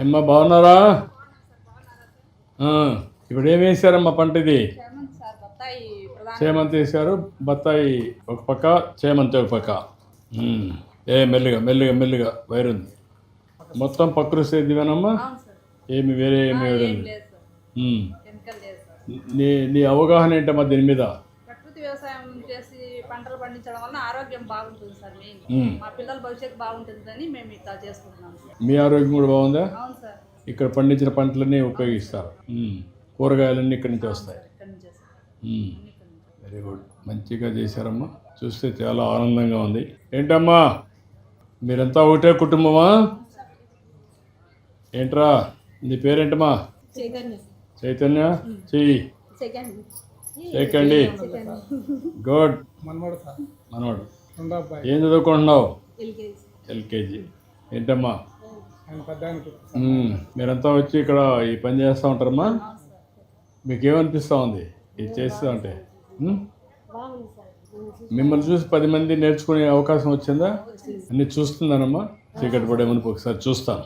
ఏమ్మా బాగున్నారా? ఇప్పుడు ఏం వేసారమ్మా పంట ఇది? చేమంతి వేసారు. బత్తాయి ఒక పక్క, చేమంతి ఒక పక్క. మెల్లిగా మెల్లిగా మెల్లిగా వైరుంది. మొత్తం ప్రకృతి సేద్యమేనమ్మా? ఏమి వేరే ఏమి వేయడం? నీ అవగాహన ఏంటమ్మా దీని మీద? ప్రకృతి వ్యవసాయం చేసి పంటలు పండించడం వల్ల ఆరోగ్యం బాగుంటుంది సార్. మెయిన్ మా పిల్లల భవిష్యత్తు బాగుంటుందని మేము ఇట్లా చేసుకుంటున్నాం. మీ ఆరోగ్యం కూడా బాగుందా? అవును సార్. ఇక్కడ పండించిన పంటలన్నీ ఉపయోగిస్తారు. కూరగాయలన్నీ ఇక్కడి నుంచి వస్తాయి. వెరీ గుడ్, మంచిగా చేశారమ్మా. చూస్తే చాలా ఆనందంగా ఉంది. ఏంటమ్మా మీరంతా ఒకటే కుటుంబమా? ఏంట్రా నీ పేరేంటమ్మా? చైతన్య. చెయ్యి చేయకండి. గుడ్. మనవాడు ఏం చదువుకుంటున్నావు? ఎల్కేజీ. ఏంటమ్మా మీరంతా వచ్చి ఇక్కడ ఈ పని చేస్తూ ఉంటారమ్మా? మీకేమనిపిస్తూ ఉంది ఇది చేస్తూ ఉంటే? మిమ్మల్ని చూసి 10 మంది నేర్చుకునే అవకాశం వచ్చిందా? అన్నీ చూస్తున్నానమ్మా. చీకటి పడేమని ఒకసారి చూస్తాను.